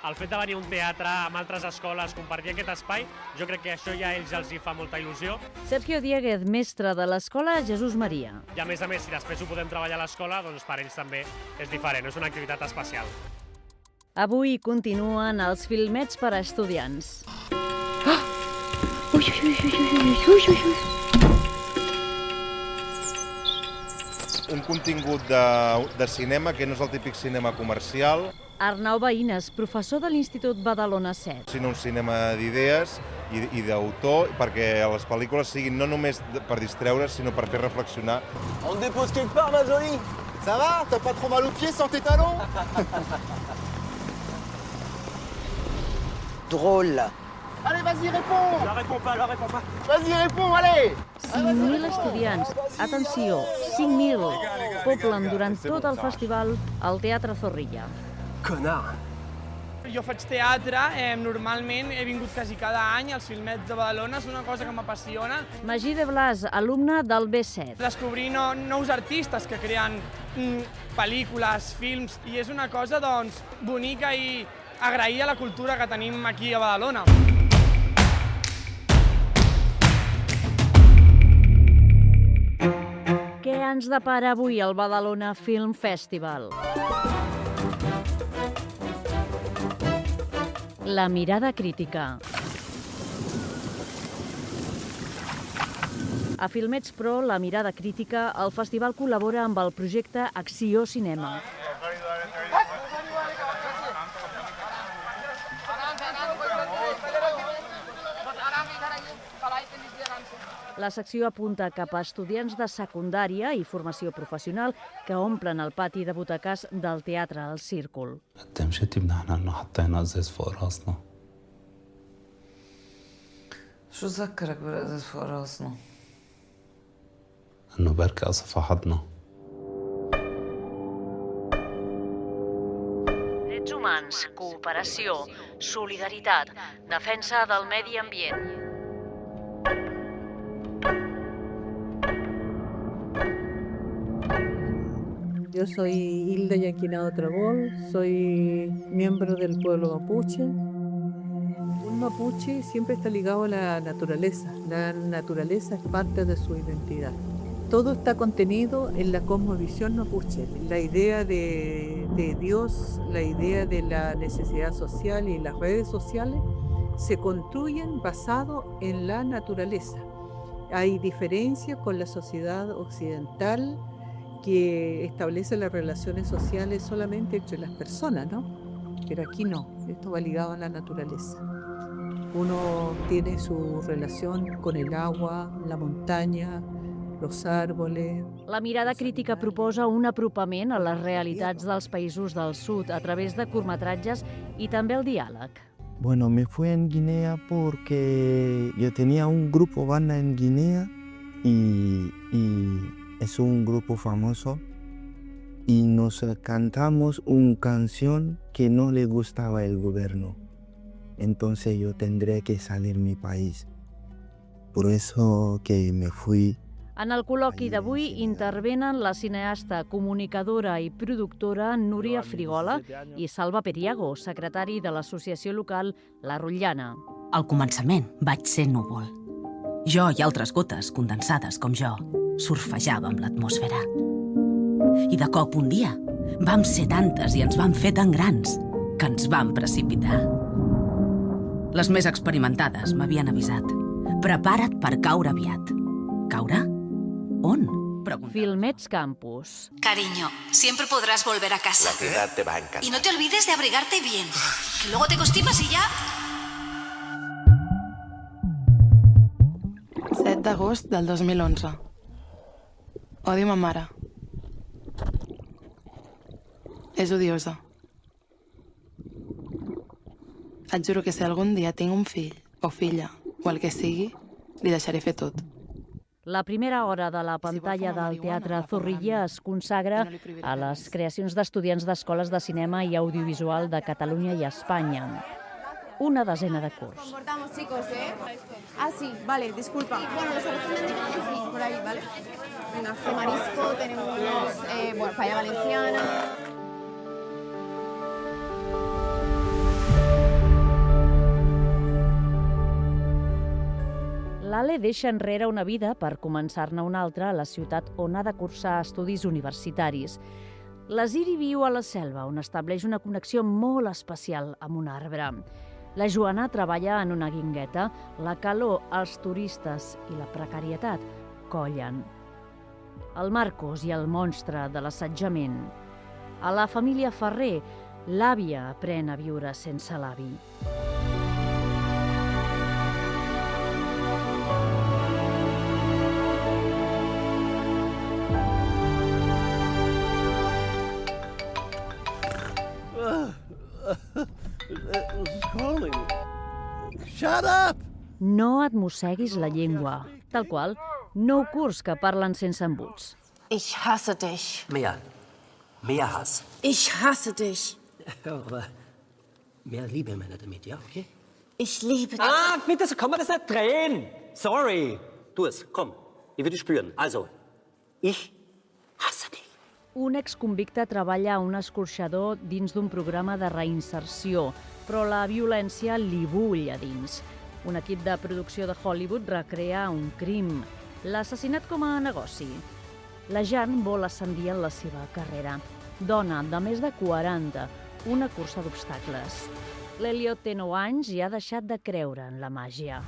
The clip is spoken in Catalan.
el fet de venir a un teatre amb altres escoles, compartir aquest espai, jo crec que això ja a ells els hi fa molta il·lusió. Sergio Dieguez, mestre de l'Escola Jesús Maria. I a més, si després ho podem treballar a l'escola, doncs per ells també és diferent, és una activitat especial. Avui continuen els filmets per a estudiants. Un contingut de cinema que no és el típic cinema comercial. Arnau Veïnes, professor de l'Institut Badalona 7. Sinó un cinema d'idees i d'autor, perquè les pel·lícules siguin no només per distreure's, sinó per fer reflexionar. On te dépose quelque part, ma jolie? Ça va? T'as pas trop mal aux pieds sans tes talons? Drôle. Allez, vas-y, réponds! La réponds pas. Vas-y, réponds, allez! 5.000 estudiants, atenció, 5.000, poblen durant tot el festival al Teatre Zorrilla. Connard! Jo faig teatre, normalment he vingut quasi cada any, els filmets de Badalona és una cosa que m'apassiona. Magí de Blas, alumne del B7. Descobrir nous artistes que creen pel·lícules, films, i és una cosa doncs bonica i agrair a la cultura que tenim aquí a Badalona. Què ens depara avui el Badalona Film Festival? La mirada crítica. A Filmets Pro, la mirada crítica, el festival col·labora amb el projecte Acció Cinema. La secció apunta cap a estudiants de secundària i formació professional que omplen el pati de butaques del Teatre al Círcul. انت مشيتي بنحن انه حطينا ازاز فوق راسنا. شو ذكرك بالازاز فوق راسنا؟ انه بركي قصف حدنا. Drets humans, cooperació, solidaritat, defensa del medi ambient. Yo soy Hilda Yanquinado Trabol, soy miembro del pueblo mapuche. Un mapuche siempre está ligado a la naturaleza. La naturaleza es parte de su identidad. Todo está contenido en la cosmovisión mapuche. La idea de Dios, la idea de la necesidad social y las redes sociales se construyen basado en la naturaleza. Hay diferencias con la sociedad occidental que establece las relaciones sociales solamente entre las personas, ¿no? Pero aquí no, esto va ligado a la naturaleza. Uno tiene su relación con el agua, la montaña, los árboles. La mirada crítica proposa un apropament a les realitats dels països del sud a través de curtmetratges i també el diàleg. Bueno, me fui en Guinea porque yo tenía un grupo banda en Guinea y es un grupo famoso y nos cantamos una canción que no le gustaba el gobierno. Entonces yo tendré que salir de mi país. Por eso que me fui. En el col·loqui d'avui intervenen la cineasta, comunicadora i productora Núria Frigola i Salva Periago, secretari de l'associació local La Rotllana. Al començament vaig ser núvol. Jo i altres gotes condensades com jo surfejàvem l'atmosfera. I de cop un dia vam ser tantes i ens vam fer tan grans que ens vam precipitar. Les més experimentades m'havien avisat. Prepara't per caure aviat. Caure? ¿On? Filmets Campus. Cariño, siempre podrás volver a casa. La ciudad te va a encantar. Y no te olvides de abrigarte bien, que luego te constipas y ya... 7 d'agost del 2011. Odio ma mare. És odiosa. Et juro que si algun dia tinc un fill o filla o el que sigui, li deixaré fer tot. La primera hora de la pantalla del Teatre Zorrilla es consagra a les creacions d'estudiants d'escoles de cinema i audiovisual de Catalunya i Espanya. Una desena de curs. Cortamos, chicos, ¿eh? Ah, sí, vale, disculpa. Bueno, los arroz sí, por ahí, ¿vale? Venga, de marisco, tenemos paella valenciana. L'Ale deixa enrere una vida per començar-ne una altra a la ciutat on ha de cursar estudis universitaris. La Ziri viu a la selva, on estableix una connexió molt especial amb un arbre. La Joana treballa en una guingueta. La calor, els turistes i la precarietat collen. El Marcos i el monstre de l'assetjament. A la família Ferrer, l'àvia aprèn a viure sense l'avi. Shut up! No et mosseguis la llengua. Tal qual, nou curs que parlen sense embuts. Ich hasse dich. Mehr Hass. Ich hasse dich. Aber mehr Liebe meine damit, ja, okay? Ich liebe dich. Ah, bitte, so kann man das nicht drehen. Sorry. Tu es, komm. Ich will dich spüren. Also, ich hasse dich. Un exconvicte treballa a un escorxador dins d'un programa de reinserció, però la violència li bull a dins. Un equip de producció de Hollywood recrea un crim, l'assassinat com a negoci. La Jan vol ascendir en la seva carrera. Dona de més de 40, una cursa d'obstacles. L'Eliot té 9 anys i ha deixat de creure en la màgia.